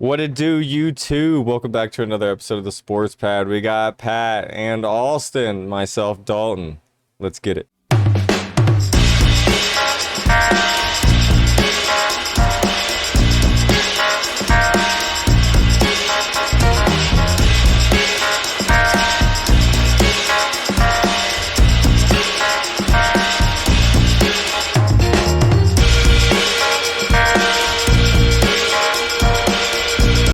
What it do, you two? Welcome back to another episode of the Sports Pad. We got Pat and Austin, myself, Dalton. Let's get it.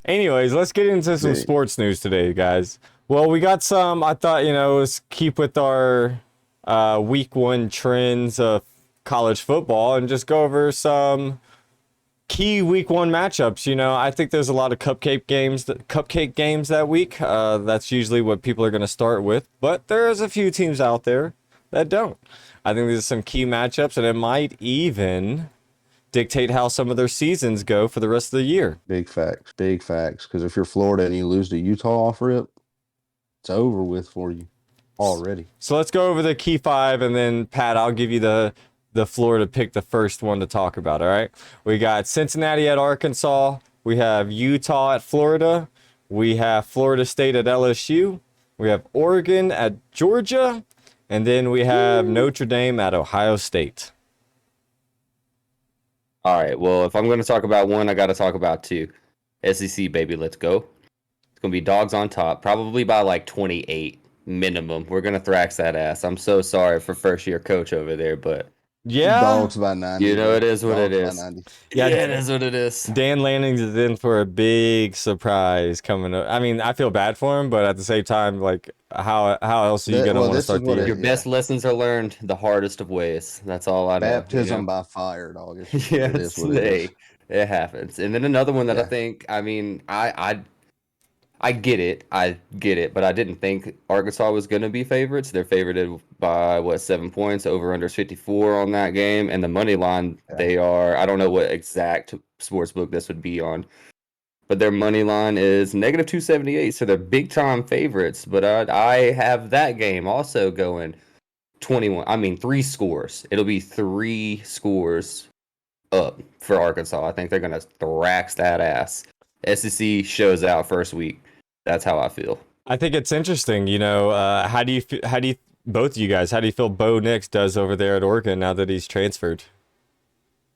Anyways, let's get into some sports news today, guys. Well, we got some, I thought, let's keep with our week one trends of college football and just go over some key week one matchups. I think there's a lot of cupcake games that week. That's usually what people are going to start with, but there's a few teams out there that don't. I think these are some key matchups, and it might even dictate how some of their seasons go for the rest of the year. Big facts. Because if you're Florida and you lose to Utah off rip, it's over with for you already. So let's go over the key five, and then Pat, I'll give you the floor to pick the first one to talk about. All right. We got Cincinnati at Arkansas. We have Utah at Florida. We have Florida State at LSU. We have Oregon at Georgia, and then we have Notre Dame at Ohio State. All right, well, if I'm going to talk about one, I got to talk about two. SEC, baby, let's go. It's going to be dogs on top, probably by like 28 minimum. We're going to thrax that ass. I'm so sorry for first-year coach over there, but yeah, dogs by 90. It is what it is. Yeah, it is what it is. Dan Lanning's is in for a big surprise coming up. I mean, I feel bad for him, but at the same time, like, how else are you going to want to start the year? Your best lessons are learned the hardest of ways. That's all I know. Baptism by fire, dog. Yes, it happens. And then another one that I think, I mean, I get it, but I didn't think Arkansas was going to be favorites. They're favored by, 7 points, over under 54 on that game. And the money line, they are, I don't know what exact sports book this would be on, but their money line is negative 278. So they're big time favorites. But I have that game also going 3 scores. It'll be 3 scores up for Arkansas. I think they're going to thrax that ass. SEC shows out first week. That's how I feel. I think it's interesting. How do you both of you guys, how do you feel Bo Nix does over there at Oregon now that he's transferred?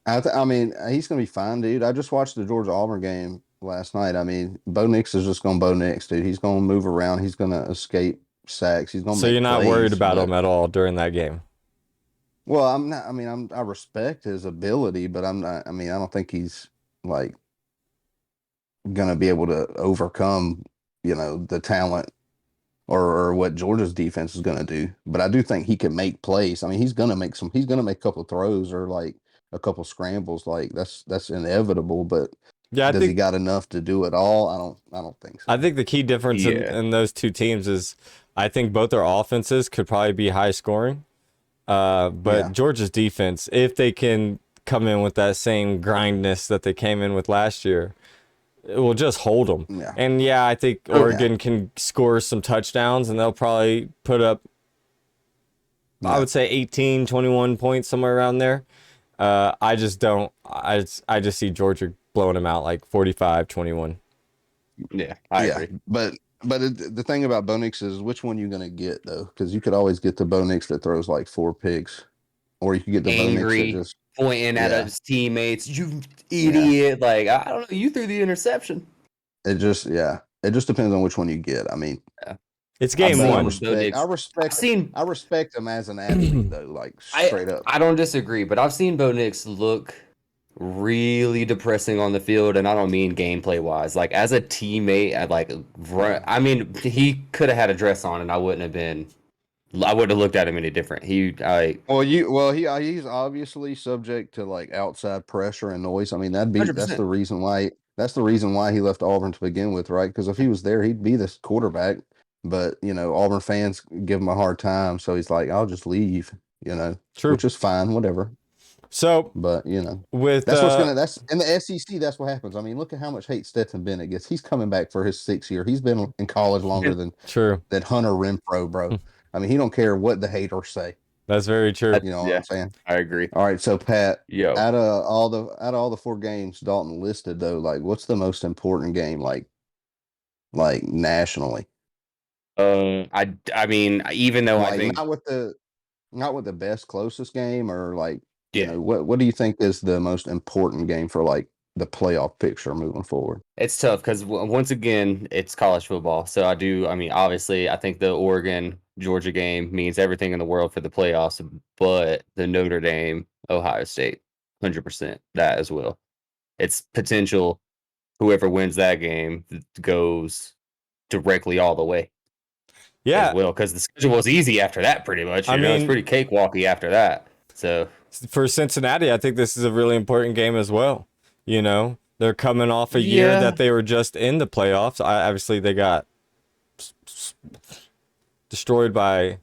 I mean, he's going to be fine, dude. I just watched the Georgia-Auburn game last night. I mean, Bo Nix is just going to Bo Nix, dude. He's going to move around. He's going to escape sacks. He's going to. So you're not worried about him at all during that game? Well, I'm not. I mean, I respect his ability, but I'm not. I mean, I don't think he's like going to be able to overcome, the talent or what Georgia's defense is going to do. But I do think he can make plays. I mean, he's going to make a couple throws or like a couple scrambles. Like that's inevitable. But yeah, does he got enough to do it all? I don't think so. I think the key difference in those two teams is I think both their offenses could probably be high scoring. But Georgia's defense, if they can come in with that same grindness that they came in with last year, it will just hold them. Yeah. And I think Oregon can score some touchdowns, and they'll probably put up, I would say 18, 21 points, somewhere around there. I just see Georgia blowing them out like 45-21. Yeah, I agree. But the thing about Bo Nix is which one you're going to get, though, because you could always get the Bo Nix that throws like 4 picks, or you could get the Bo Nix that just pointing at his teammates. You idiot! Like, I don't know. You threw the interception. It just depends on which one you get. I mean, it's game one. I respect him as an athlete, though. Like straight up. I don't disagree, but I've seen Bo Nix look really depressing on the field, and I don't mean gameplay wise. Like as a teammate, he could have had a dress on, and I wouldn't have looked at him any different. He's obviously subject to like outside pressure and noise. I mean, that's the reason why he left Auburn to begin with, right? Because if he was there, he'd be this quarterback. But Auburn fans give him a hard time, so he's like, "I'll just leave," True. Which is fine, whatever. So, but with that's in the SEC. That's what happens. I mean, look at how much hate Stetson Bennett gets. He's coming back for his 6th year. He's been in college longer than Hunter Renfrow, bro. I mean, he don't care what the haters say. That's very true. You know what Yeah, I'm saying? I agree. All right, so Pat, Yo, out of all the 4 games Dalton listed though, like what's the most important game like nationally? I mean, even though I Like think, not with the best closest game or like, yeah, what do you think is the most important game for like the playoff picture moving forward? it's tough because once again, it's college football. So I mean, obviously, I think the Oregon Georgia game means everything in the world for the playoffs, but the Notre Dame Ohio State, 100% that as well. It's potential. Whoever wins that game goes directly all the way as Yeah, well because the schedule was easy after that. Pretty much, I it's mean, pretty cakewalky after that. So for Cincinnati, I think this is a really important game as well. They're coming off a year yeah, that they were just in the playoffs. Obviously, they got destroyed by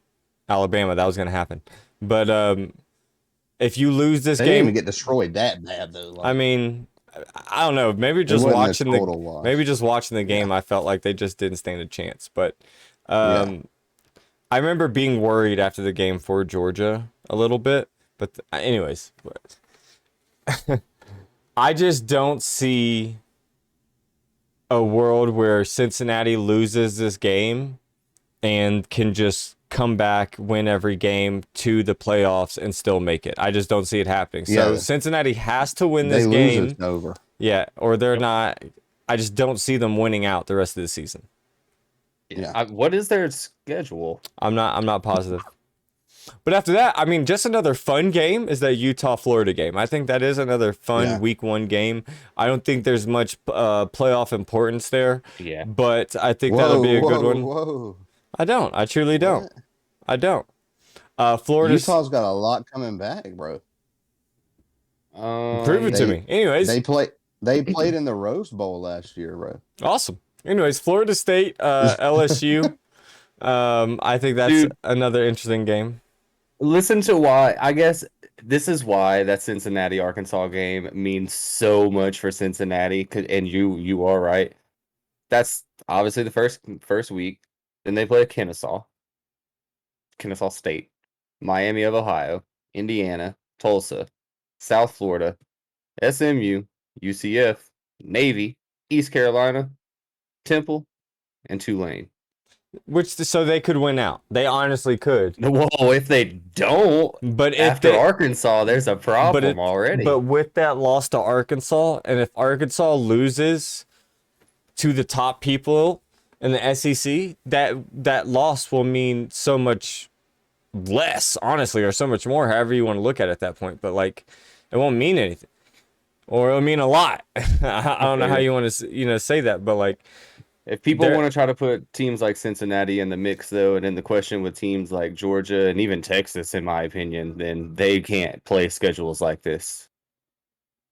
Alabama. That was going to happen. But if you lose this They didn't even game, get destroyed that bad though. I Like mean, I don't know. it wasn't a total loss. Maybe just watching the Yeah. game, I felt like they just didn't stand a chance. But Yeah. I remember being worried after the game for Georgia a little bit. But anyways, I just don't see a world where Cincinnati loses this game and can just come back, win every game to the playoffs and still make it. I just don't see it happening. So Yeah. Cincinnati has to win They this lose, game. it's over. Yeah, or they're not. I just don't see them winning out the rest of the season. Yeah. what is their schedule? I'm not positive. But after that, I mean, just another fun game is that Utah-Florida game. I think that is another fun Yeah. week 1 game. I don't think there's much playoff importance there, Yeah, but I think that'll be a good one. Whoa. I don't. I truly don't. What? I don't. Florida's Utah's got a lot coming back, bro. prove it to They me. Anyways, they played in the Rose Bowl last year, bro. awesome. Anyways, Florida State, LSU. I think that's Dude. another interesting game. Listen to why. I guess this is why that Cincinnati Arkansas game means so much for Cincinnati. And you are right. That's obviously the first week. Then they play Kennesaw State, Miami of Ohio, Indiana, Tulsa, South Florida, SMU, UCF, Navy, East Carolina, Temple, and Tulane. So they could win out. They honestly could. Whoa, if they don't, But if after Arkansas, there's a problem already. But with that loss to Arkansas, and if Arkansas loses to the top people in the SEC, that loss will mean so much less, honestly, or so much more, however you want to look at it at that point. But like, it won't mean anything, or it'll mean a lot. I don't know how you want to say that, but like, if people want to try to put teams like Cincinnati in the mix, though, and in the question with teams like Georgia and even Texas, in my opinion, then they can't play schedules like this.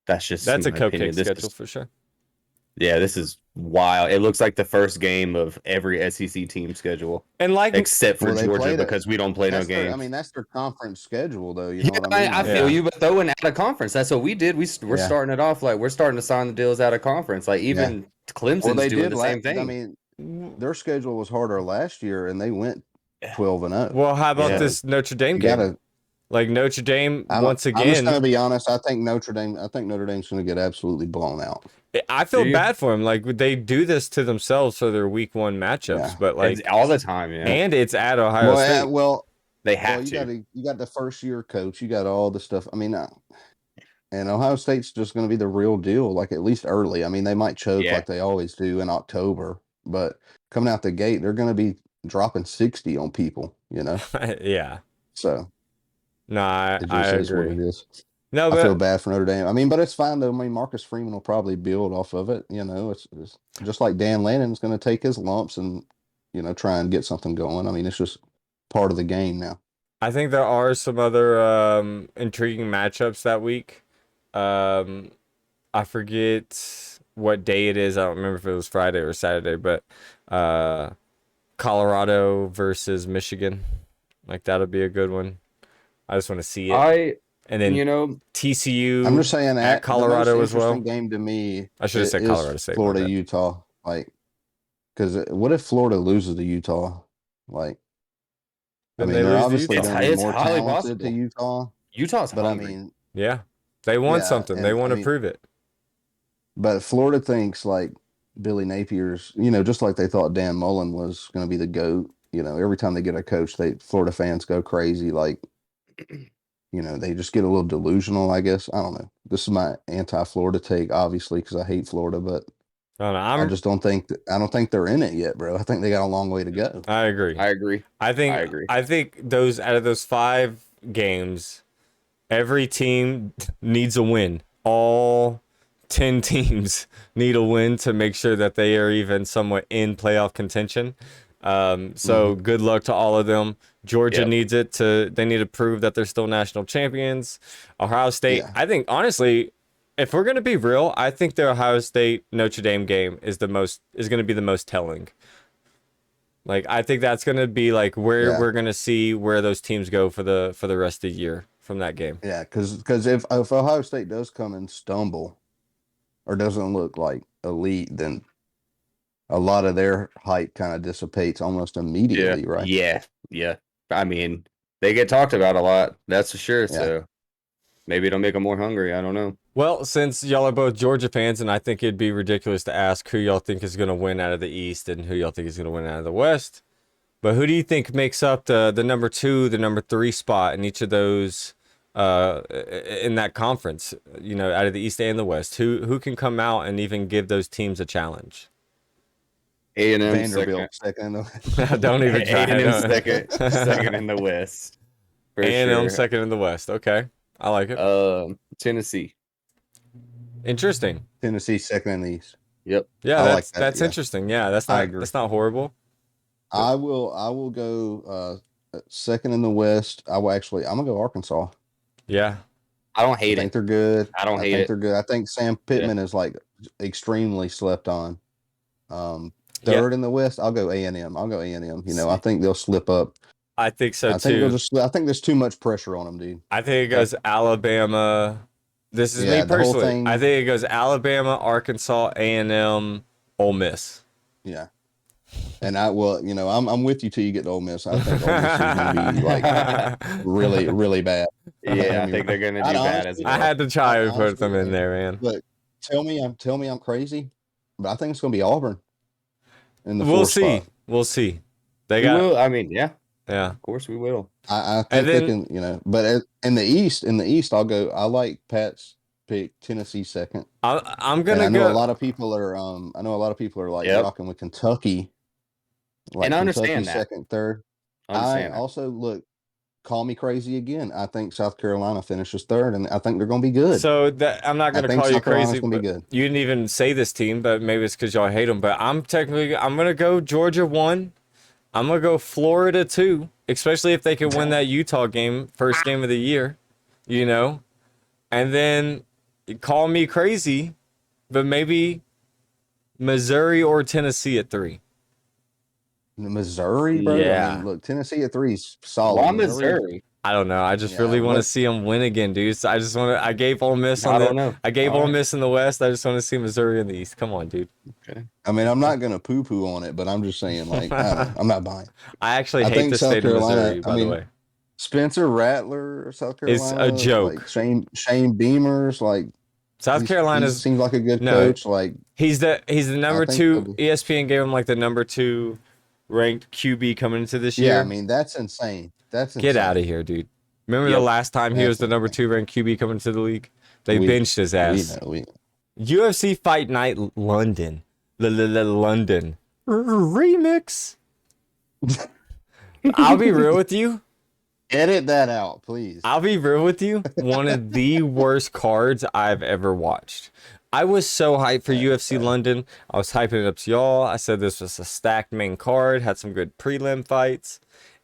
That's a cupcake schedule for sure. Yeah, this is wild. It looks like the first game of every SEC team schedule, and like except for Georgia because we don't play no games. I mean, that's their conference schedule, though. You know what I mean? I feel you, but throwing out of conference, that's what we did. We're starting it off like we're starting to sign the deals out of conference. Like even Clemson's doing the same thing. I mean, their schedule was harder last year, and they went 12-0. Well, how about this Notre Dame game? Like Notre Dame once again. I'm just gonna be honest. I think Notre Dame's gonna get absolutely blown out. I feel bad for them. Like they do this to themselves for their week 1 matchups, but like it's all the time, and it's at Ohio State. They have to. You got the first year coach. You got all the stuff. I mean, and Ohio State's just going to be the real deal. Like at least early. I mean, they might choke like they always do in October, but coming out the gate, they're going to be dropping 60 on people. Yeah. So. No, I agree. What it is. No, but I feel bad for Notre Dame. I mean, but it's fine though. I mean, Marcus Freeman will probably build off of it. It's just like Dan Lannon's going to take his lumps and try and get something going. I mean, it's just part of the game now. I think there are some other intriguing matchups that week. I forget what day it is. I don't remember if it was Friday or Saturday, but Colorado versus Michigan, like that'll be a good one. I just want to see it. And then TCU. I'm just saying at Colorado the most as well. interesting game to me. I should have said Colorado State. Florida, Utah. Like, because what if Florida loses to Utah? Like, I Then mean, they they're lose to obviously Utah. going to be It's more highly talented to possible. Utah, Utah's but I hungry. mean, Yeah, they want yeah, something. They and want I to mean, prove it. but Florida thinks like Billy Napier's, just like they thought Dan Mullen was going to be the GOAT. Every time they get a coach, Florida fans go crazy. Like, they just get a little delusional, I guess. I don't know. This is my anti-Florida take, obviously, because I hate Florida, but I don't know. I just I don't think they're in it yet, bro. I think they got a long way to go. I agree. I agree. I think I agree. I think those out of those 5 games, every team needs a win. All 10 teams need a win to make sure that they are even somewhat in playoff contention. So good luck to all of them. Georgia needs it they need to prove that they're still national champions. Ohio State, Yeah. I think honestly, if we're gonna be real, I think the Ohio State Notre Dame game is gonna be the most telling. Like I think that's gonna be like where Yeah. we're gonna see where those teams go for the rest of the year from that game. Yeah, because if Ohio State does come and stumble or doesn't look like elite, then a lot of their hype kind of dissipates almost immediately, right? Yeah. I mean, they get talked about a lot. That's for sure. Yeah. So maybe it'll make them more hungry. I don't know. Well, since y'all are both Georgia fans, and I think it'd be ridiculous to ask who y'all think is gonna win out of the East and who y'all think is gonna win out of the West. But who do you think makes up the number 2, the number 3 spot in each of those in that conference? Out of the East and the West, who can come out and even give those teams a challenge? A&M Vanderbilt second. Don't even try. A&M second in the West. For A&M sure. second in the West. Okay, I like it. Tennessee. Interesting. Tennessee second in the East. Yep. Yeah, I like that, that's yeah. interesting. Yeah, that's I not agree. that's not horrible. I will go second in the West. I'm gonna go Arkansas. Yeah, I don't I hate think it. they're good. I don't hate think it. they're good. I think Sam Pittman is like extremely slept on. Third in the West, I'll go A&M. I'll go A&M. I think they'll slip up. I think so I think too. I think there's too much pressure on them, dude. I think it goes Alabama. This is me Yeah, the whole personally. thing- I think it goes Alabama, Arkansas, A&M, Ole Miss. Yeah. And I'm with you till you get to Ole Miss. I think Ole Miss is gonna be like really, really bad. Yeah, I think they're gonna do bad as well. I had to try and put honestly, them in there, man. Look, tell me I'm crazy, but I think it's gonna be Auburn in the We'll fourth see. spot. We'll see. They We got. will. I mean, yeah, Yeah. of course we will. I And think they then- can, but in the East, I like Pat's pick Tennessee second. I'm And gonna I know go. a lot of people are like Yep. rocking with Kentucky. Like And I understand Kentucky that. second, third. I also look, call me crazy again. I think South Carolina finishes third, and I think they're going to be good. So that I'm not I gonna think call you South Carolina's crazy. gonna be But good. you didn't even say this team, but maybe it's because y'all hate them. But I'm gonna go Georgia 1. I'm gonna go Florida 2, especially if they can win that Utah game, first game of the year, And then call me crazy, but maybe Missouri or Tennessee at 3. Missouri, bro. Yeah. I mean, look, Tennessee at 3 is solid. Why Missouri? I don't know. I just Yeah, really want to what- see them win again, dude. So I gave Ole Miss I don't know. I gave All Ole right. Miss in the West. I just want to see Missouri in the East. Come on, dude. Okay. I mean, I'm not going to poo-poo on it, but I'm just saying, like, I don't know, I'm not buying. I actually I hate think the South state of Carolina- Missouri, I by the mean, way. Spencer Rattler, South It's Carolina. a joke. Like Shane Beamer's, like, South he Carolina's seems like a good no. coach. Like, he's the number think 2. they'll be- ESPN gave him like the number 2 ranked QB coming into this year. yeah, I mean, that's insane. That's insane. Get out of here, dude. Remember the Yep. last time he was the That's number 2 ranked QB coming into the league? They We- benched his ass. We UFC Fight Night London. London. Remix. I'll be real with you. edit that out, please. I'll be real with you. One of the worst cards I've ever watched. I was so hyped for UFC London. I was hyping it up to y'all. I said this was a stacked main card, had some good prelim fights,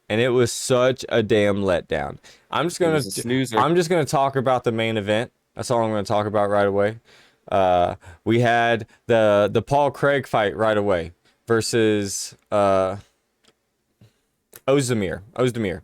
and it was such a damn letdown. I'm just gonna talk about the main event. That's all I'm gonna talk about right away. We had the Paul Craig fight right away versus Ozdemir.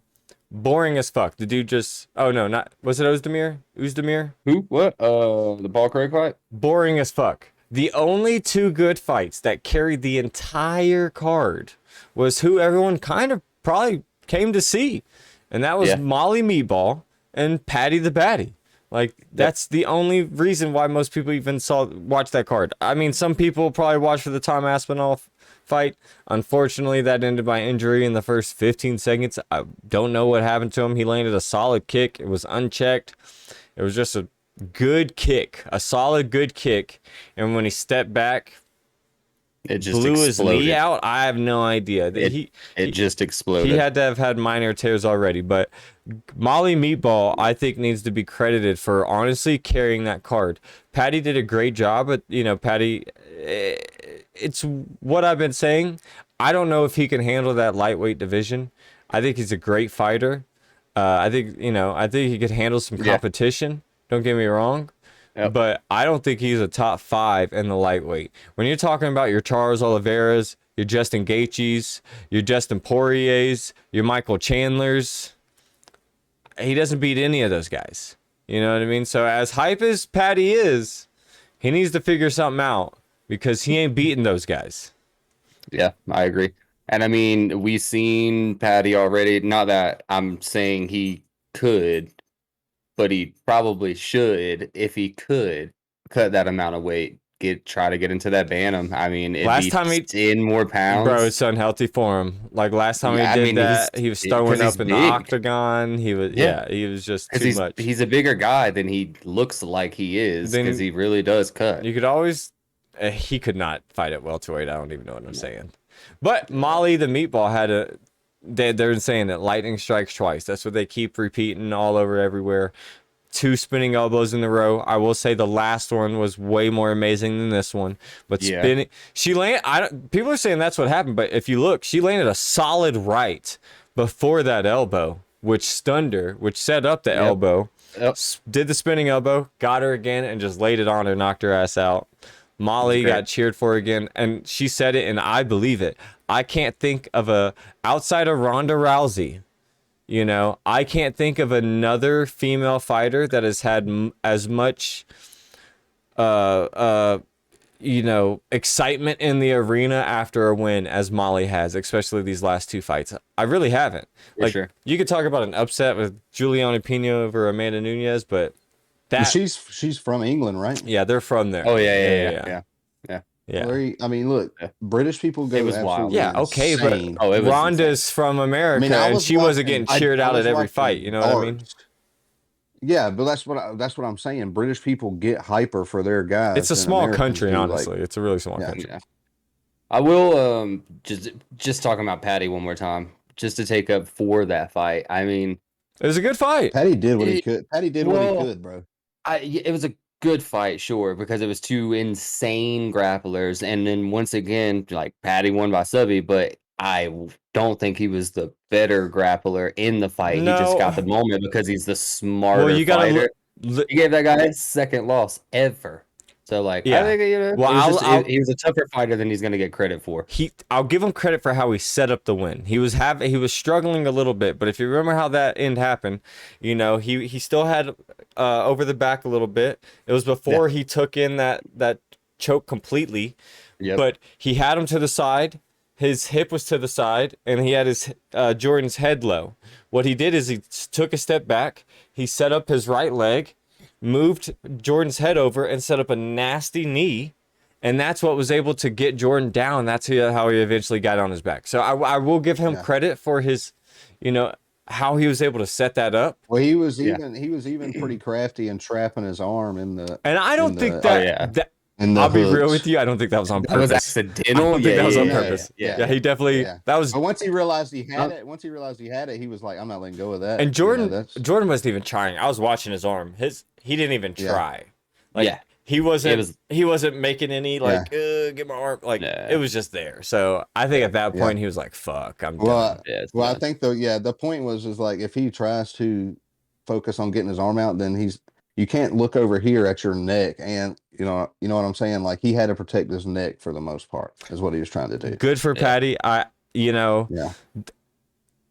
Boring as fuck. The dude just was it Ozdemir? Who? What? The Paul Craig fight? Boring as fuck. The only 2 good fights that carried the entire card was who everyone kind of probably came to see, and that was Molly Meatball and Paddy the Baddy. Like, that's the only reason why most people even watch that card. I mean, some people probably watch for the Tom Aspinall fight. Unfortunately, that ended by injury in the first 15 seconds. I don't know what happened to him. He landed a solid kick. It was unchecked. It was just a good kick, a solid good kick. And when he stepped back, it just blew exploded. his knee out. I have no idea. It just exploded. He had to have had minor tears already, but Molly Meatball, I think, needs to be credited for honestly carrying that card. Paddy did a great job, but Paddy, it's what I've been saying. I don't know if he can handle that lightweight division. I think he's a great fighter. I think he could handle some competition. Don't get me wrong. Yep. But I don't think he's a top 5 in the lightweight. When you're talking about your Charles Oliveira's, your Justin Gaethje's, your Justin Poirier's, your Michael Chandler's, he doesn't beat any of those guys. You know what I mean? So as hype as Paddy is, he needs to figure something out because he ain't beating those guys. Yeah, I agree. And I mean, we've seen Paddy already. Not that I'm saying he could, but he probably should, if he could, cut that amount of weight. Try to get into that bantam. I mean, last time he 10 more pounds. Bro, it's unhealthy for him. Like last time he did that, he was throwing up in the octagon. He was he was just too much. He's a bigger guy than he looks like he is because he really does cut. You could always he could not fight at welterweight. I don't even know what I'm saying. But Molly the Meatball had they're saying that lightning strikes twice. That's what they keep repeating all over everywhere. 2 spinning elbows in the row. I will say the last one was way more amazing than this one. But spinning, she landed. People are saying that's what happened, but if you look, she landed a solid right before that elbow, which stunned her, which set up the elbow. Yep. Did the spinning elbow, got her again, and just laid it on her, knocked her ass out. Molly got cheered for again, and she said it, and I believe it. I can't think of outside of Ronda Rousey. I can't think of another female fighter that has had as much, excitement in the arena after a win as Molly has, especially these last 2 fights. I really haven't. You could talk about an upset with Juliana Pena over Amanda Nunes, but she's from England, right? Yeah, they're from there. Oh yeah. Yeah. I mean, look, British people go wild. Yeah, okay, insane. but Ronda's from America, and she wasn't getting cheered out at every fight. You know what I mean? Yeah, but that's what I'm saying. British people get hyper for their guys. It's a small country, honestly. It's a really small country. Yeah. I will just talking about Paddy one more time, just to take up for that fight. I mean, it was a good fight. Paddy did what he could. Paddy did what he could, bro. It was a good fight, sure, because it was 2 insane grapplers, and then once again, like Paddy won by subby, but I don't think he was the better grappler in the fight. No. He just got the moment because he's the smarter you fighter. He gave that guy his 2nd loss ever. So I think he was a tougher fighter than he's going to get credit for. I'll give him credit for how he set up the win. He was struggling a little bit, but if you remember how that end happened, he still had over the back a little bit. It was before he took in that choke completely. Yep. But he had him to the side. His hip was to the side, and he had his Jordan's head low. What he did is he took a step back. He set up his right leg, moved Jordan's head over, and set up a nasty knee. And that's what was able to get Jordan down. That's how he eventually got on his back. So I will give him credit for his, how he was able to set that up. Well, he was even pretty crafty and trapping his arm in the. And I don't think that. I'll be real with you. I don't think that was on purpose. That was accidental. I don't think that was on purpose. Yeah, he definitely. Yeah. That was. But once he realized he had it, he was like, "I'm not letting go of that." And Jordan wasn't even trying. I was watching his arm. He didn't even try. He wasn't making any get my arm It was just there. So I think at that point he was like, "Fuck, I'm done." I think the point was like if he tries to focus on getting his arm out, then you can't look over here at your neck, and you know what I'm saying. Like he had to protect his neck for the most part, is what he was trying to do. Good for Paddy.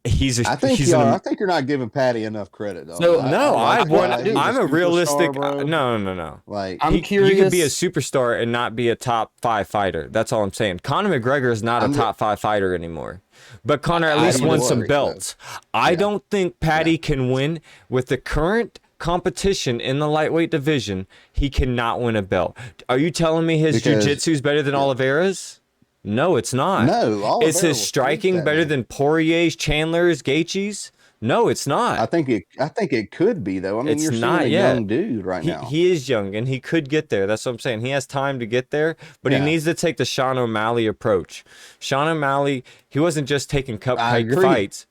I think you are. I think you're not giving Paddy enough credit, though. So, No, I like Paddy. He's I'm a superstar, realistic. bro. No. Like I'm You curious. could be a superstar and not be a top 5 fighter. That's all I'm saying. Conor McGregor is not a top 5 fighter anymore. But Conor at least won some belts. I don't think Paddy can win with the current competition in the lightweight division. He cannot win a belt. Are you telling me his jiu-jitsu is better than Oliveira's? No, it's not. No, Oliveira is his striking better than Poirier's, Chandler's, Gaethje's? No, it's not. I think it could be, though. I mean, you're seeing a young dude right now. He is young, and he could get there. That's what I'm saying. He has time to get there, but he needs to take the Sean O'Malley approach. Sean O'Malley, he wasn't just taking cupcake fights,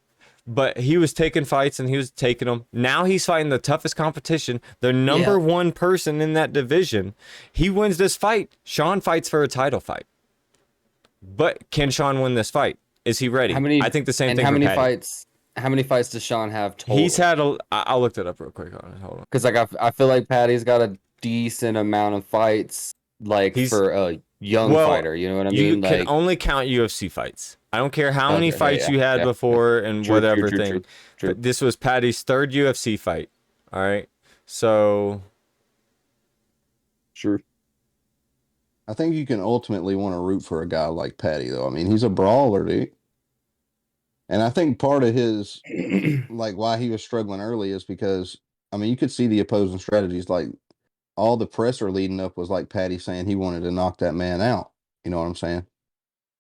but he was taking fights, and he was taking them. Now he's fighting the toughest competition, the number one person in that division. He wins this fight. Sean fights for a title fight. But can Sean win this fight? Is he ready? I think the same thing. How many fights? How many fights does Sean have total? He's had I'll look that up real quick. Hold on. Because like I feel like Paddy's got a decent amount of fights, like for a young fighter. You know what I mean? You can only count UFC fights. I don't care how many fights you had before and whatever thing. True. But this was Paddy's 3rd UFC fight. All right, so sure. I think you can ultimately want to root for a guy like Paddy, though. I mean, he's a brawler, dude. And I think part of his, like, why he was struggling early is because, I mean, you could see the opposing strategies. Like, all the presser leading up was like Paddy saying he wanted to knock that man out. You know what I'm saying?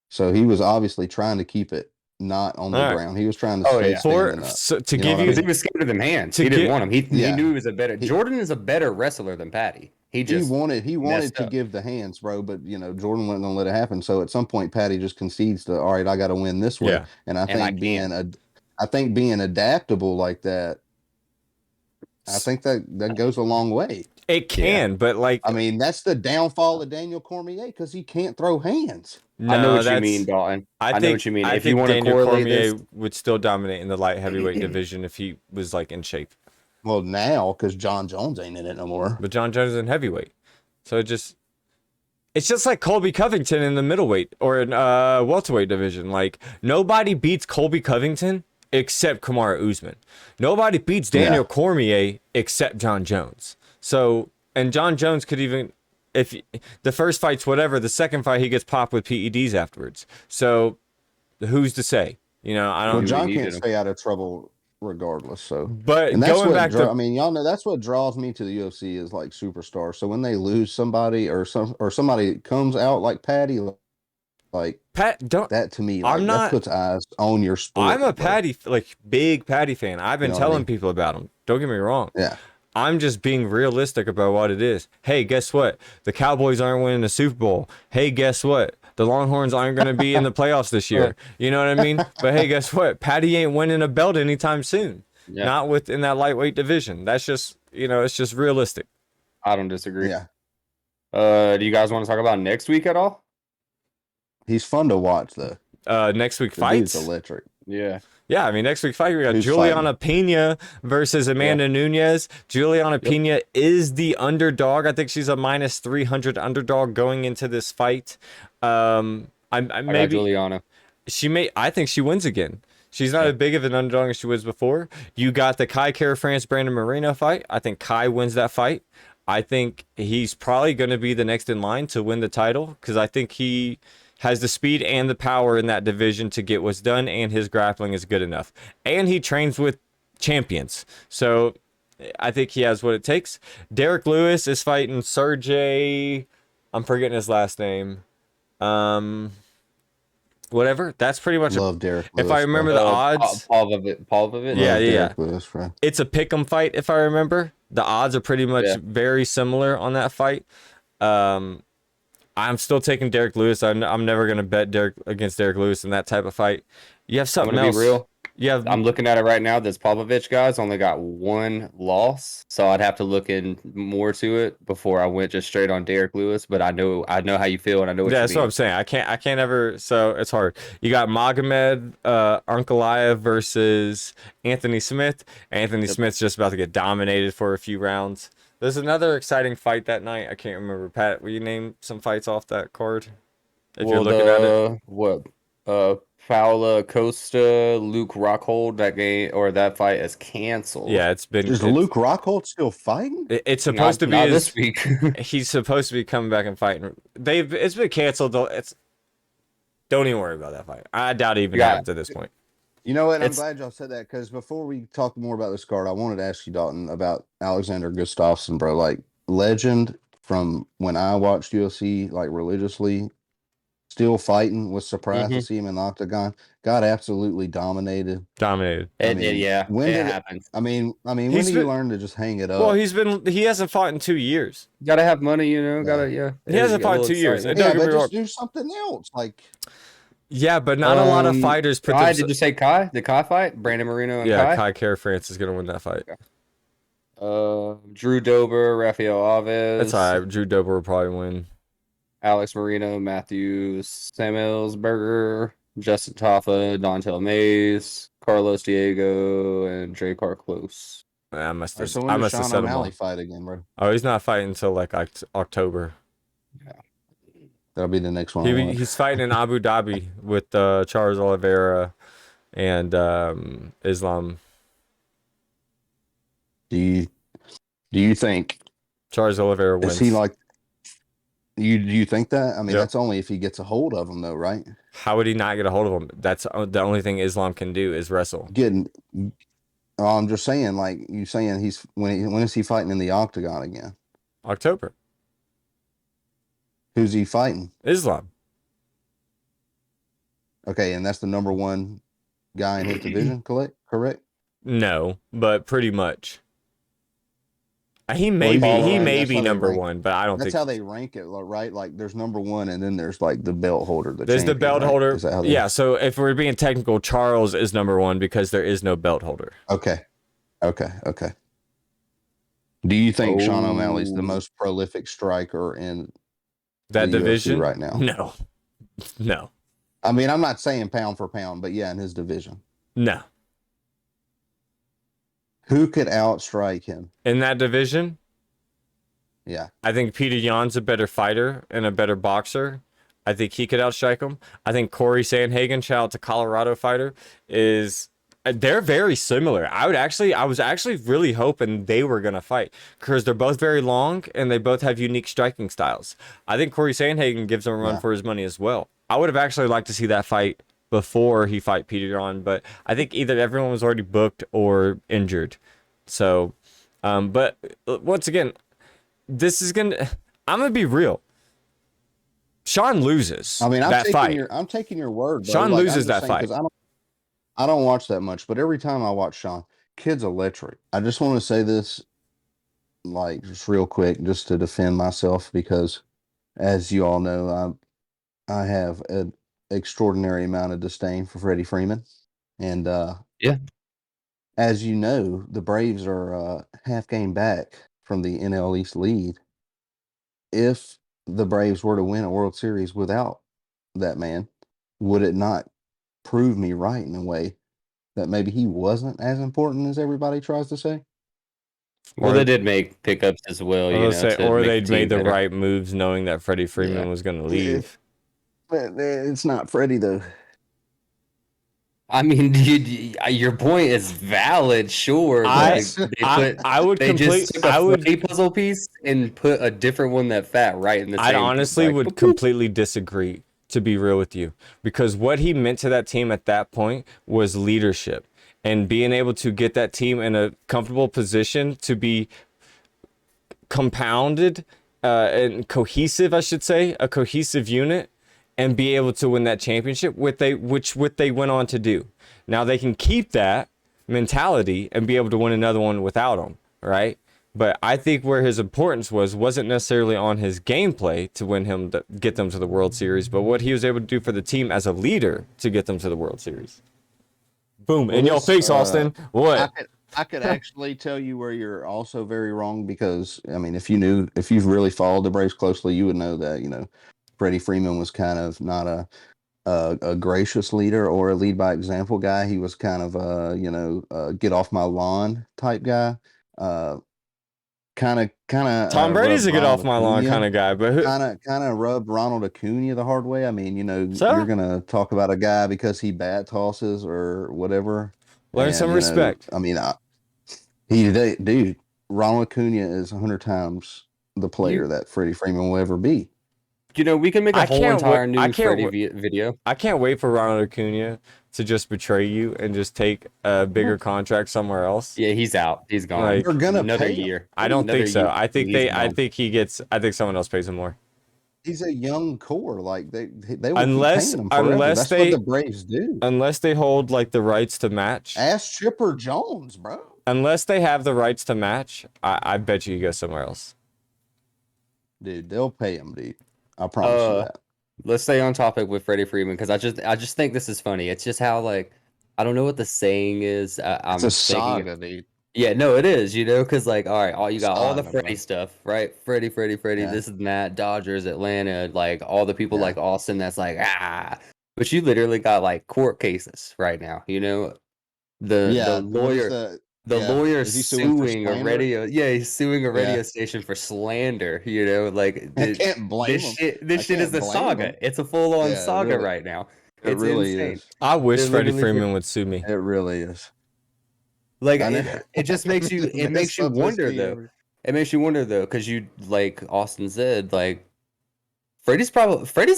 So he was obviously trying to keep it not on the ground. He was trying to stay standing up. So to give you, because he was scared of them hands. He didn't want him. He knew he was a better. Jordan is a better wrestler than Paddy. He wanted to give the hands, bro, but Jordan wasn't gonna let it happen. So at some point, Paddy just concedes to, all right, I got to win this way. And I think being adaptable like that, I think that goes a long way. It can, but like, I mean, that's the downfall of Daniel Cormier because he can't throw hands. No, I know what you mean, Dalton. I know what you mean. If you want to correlate Cormier would still dominate in the light heavyweight division if he was like in shape. Well, now, because John Jones ain't in it no more. But John Jones is in heavyweight. So it's just like Colby Covington in the middleweight or in welterweight division. Like, nobody beats Colby Covington except Kamaru Usman. Nobody beats Daniel Cormier except John Jones. So, and John Jones could even, if the first fight's whatever, the second fight he gets popped with PEDs afterwards. So, who's to say? I don't. Well, John can't stay out of trouble regardless. So, but and that's going back to, I mean, y'all know that's what draws me to the UFC is like superstars. So when they lose somebody or somebody comes out like Paddy, like that to me, like, that puts eyes on your sport. I'm a Paddy, like big Paddy fan. I've been telling people about him. Don't get me wrong. Yeah. I'm just being realistic about what it is. Hey, guess what? The Cowboys aren't winning the Super Bowl. Hey, guess what? The Longhorns aren't going to be in the playoffs this year. You know what I mean? But hey, guess what? Paddy ain't winning a belt anytime soon. Yeah. Not within that lightweight division. That's just, it's just realistic. I don't disagree. Yeah. Do you guys want to talk about next week at all? He's fun to watch, though. Next week fights? He's electric. Yeah. Yeah, I mean, next week fight, we got Juliana Pena versus Amanda Nunes. Juliana Pena is the underdog. I think she's a minus 300 underdog going into this fight. I maybe Juliana. I think she wins again. She's not as big of an underdog as she was before. You got the Kai Kara France Brandon Moreno fight. I think Kai wins that fight. I think he's probably going to be the next in line to win the title because I think he has the speed and the power in that division to get what's done, and his grappling is good enough. And he trains with champions. So I think he has what it takes. Derek Lewis is fighting Sergey. I'm forgetting his last name. Whatever. That's pretty much Derek Lewis, if I remember the odds. Paul Vivit. Yeah. Lewis, it's a pick'em fight if I remember. The odds are pretty much very similar on that fight. I'm still taking Derek Lewis. I'm never gonna bet against Derek Lewis in that type of fight. You have something else. Be real. Yeah, I'm looking at it right now. This Pavlovich guy's only got one loss, so I'd have to look in more to it before I went just straight on Derek Lewis. But I know how you feel, and I know what you mean. That's what I'm saying. I can't ever. So it's hard. You got Magomed Ankalaev versus Anthony Smith. Anthony Smith's just about to get dominated for a few rounds. There's another exciting fight that night. I can't remember. Pat, will you name some fights off that card? If you're looking at it. What? Paula Costa, Luke Rockhold, that game or that fight is canceled. Yeah, it's been. Is Luke Rockhold still fighing? It's supposed to be not this week. He's supposed to be coming back and fighting. It's been canceled. Don't even worry about that fight. I doubt it even happens at this point. You know what? I'm glad y'all said that because before we talk more about this card, I wanted to ask you, Dalton, about Alexander Gustafsson, bro. Like, legend from when I watched UFC, like, religiously, still fighting. Was surprised to see him in the octagon. Got absolutely dominated. Dominated. When it happens. I mean, when do you learn to just hang it up? Well, he hasn't fought in 2 years. Gotta have money, you know. He hasn't fought in 2 years. Yeah, but just do something else, like. Yeah, but not a lot of fighters put Kai, did you say Kai? The Kai fight? Brandon Moreno and Kai? Yeah, Kai Kara France is going to win that fight. Drew Dober, Rafael Alves. That's all right. Drew Dober will probably win. Alex Moreno, Matthew Samuelsberger, Justin Taffa, Dontel Mays, Carlos Diego, and Drakkar Close. I must have Sean set him O'Malley up. fight again, bro. Oh, he's not fighting until like October. Yeah. That'll be the next one. He's fighting in Abu Dhabi with Charles Oliveira and Islam. Do you think Charles Oliveira wins? Is he like? Do you think that? I mean, that's only if he gets a hold of him, though, right? How would he not get a hold of him? That's the only thing Islam can do is wrestle. I'm just saying, like you saying, when is he fighting in the octagon again? October. Who's he fighting? Islam. Okay, and that's the number one guy in his division, correct? No, but pretty much. He may be number one, but I don't think that's how they rank it, right? Like there's number one, and then there's like the belt holder. There's the belt holder. Yeah. So if we're being technical, Charles is number one because there is no belt holder. Okay. Do you think Sean O'Malley's the most prolific striker in that division UFC right now? No. I mean, I'm not saying pound for pound, but yeah, in his division. No. Who could outstrike him in that division? Yeah, I think Peter Yan's a better fighter and a better boxer. I think he could outstrike him. I think Corey Sandhagen, shout out to Colorado fighter, they're very similar. I was actually really hoping they were gonna fight because they're both very long and they both have unique striking styles. I think Corey Sandhagen gives him a run for his money as well. I would have actually liked to see that fight before he fight Peter Yan, but I think either everyone was already booked or injured. So, but once again, I'm gonna be real. Sean loses. I mean, fight. I'm taking your word. Bro. Sean loses that fight. I don't watch that much, but every time I watch Sean, kid's electric. I just want to say this, like, just real quick, just to defend myself, because as you all know, I have an extraordinary amount of disdain for Freddie Freeman. And as you know, the Braves are half game back from the NL East lead. If the Braves were to win a World Series without that man, would it not prove me right in a way that maybe he wasn't as important as everybody tries to say? Well, they did make pickups as well. Or they'd made the right moves knowing that Freddie Freeman was going to leave. But it's not Freddie, though. I mean, your point is valid, sure. I would took a puzzle piece and put a different one that fat right in the same. I honestly would completely disagree, to be real with you, because what he meant to that team at that point was leadership and being able to get that team in a comfortable position to be compounded and cohesive, I should say, a cohesive unit, and be able to win that championship, which they went on to do. Now they can keep that mentality and be able to win another one without him, right? But I think where his importance wasn't necessarily on his gameplay to get them to the World Series, but what he was able to do for the team as a leader to get them to the World Series. Boom, in your face, Austin. What? I could actually tell you where you're also very wrong, because I mean, if you've really followed the Braves closely, you would know that, Freddie Freeman was kind of not a gracious leader or a lead by example guy. He was kind of a get off my lawn type guy. kind of Tom Brady's a get off my lawn kind of guy, but kind of rubbed Ronald Acuna the hard way. I mean, So? you're gonna talk about a guy because he bat tosses or whatever. Learn some respect. I mean, dude, Ronald Acuna is 100 times the player that Freddie Freeman will ever be. We can make a whole entire new Freddie video. I can't wait for Ronald Acuna to just betray you and just take a bigger contract somewhere else. Yeah, he's out. He's gone. Like, You're gonna another pay year. I don't think so. Year. I think I think someone else pays him more. He's a young core. Like they will Unless- keep paying him forever. That's what the Braves do. Unless they hold like the rights to match. Ask Chipper Jones, bro. Unless they have the rights to match, I bet you go somewhere else. Dude, they'll pay him, dude. I promise you that. Let's stay on topic with Freddie Freeman because I just think this is funny. It's just how like I don't know what the saying is. It's a saga, dude. Yeah, no, it is. Because like all right, you got all the Saga, Freddie bro. stuff, right? Freddie, Yeah. this and that, Dodgers, Atlanta, like all the people like Austin. That's like but you literally got like court cases right now. The lawyer. Lawyer Is he suing for suing a slander? radio. Yeah, he's suing a radio station for slander. Like I can't blame him. This shit is a saga. It's a full-on saga really. right now. It It's really insane. is. I wish They're Freddie literally- Freeman would sue me. It really is. Like I know. it just makes you. It makes you wonder though. It makes you wonder though, because you like Austin said, like Freddie's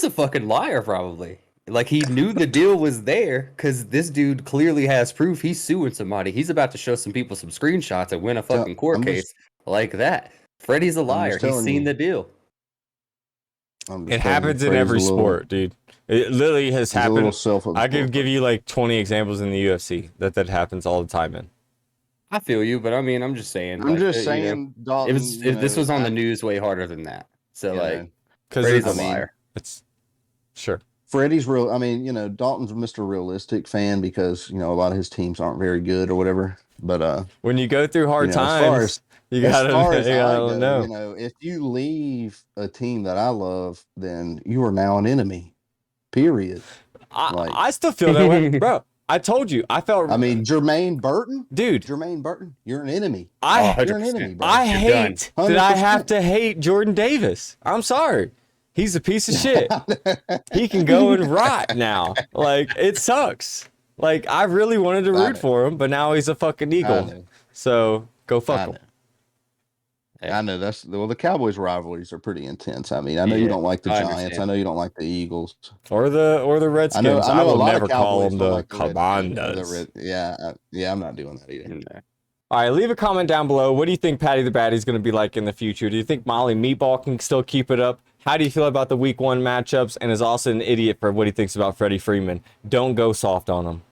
a fucking liar probably. Like he knew the deal was there because this dude clearly has proof he's suing somebody. He's about to show some people some screenshots and win a fucking court case like that. Freddie's a liar. He's seen the deal. It happens in every sport, dude. It literally has happened. I could give you like 20 examples in the UFC that happens all the time in. I feel you, but I mean, I'm just saying. Dalton, this was on the news way harder than that. So because Freddie's a liar. It's sure. Freddie's real. I mean, Dalton's Mr. Realistic fan because a lot of his teams aren't very good or whatever. But when you go through hard times, you gotta know. If you leave a team that I love, then you are now an enemy. Period. I still feel that way, bro. I told you. I mean, Jermaine Burton, dude. You're an enemy. You're an enemy, bro. I hate that I have to hate Jordan Davis. I'm sorry. He's a piece of shit. He can go and rot now. Like, it sucks. Like, I really wanted to root for him, but now he's a fucking Eagle. So, go fuck him. I know the Cowboys rivalries are pretty intense. I mean, I know you don't like the Giants. I know you don't like the Eagles. Or the Redskins. I will never call them the Commanders. I'm not doing that either. All right, leave a comment down below. What do you think Paddy the Baddy is going to be like in the future? Do you think Molly Meatball can still keep it up? How do you feel about the week 1 matchups? And is Austin an idiot for what he thinks about Freddie Freeman? Don't go soft on him.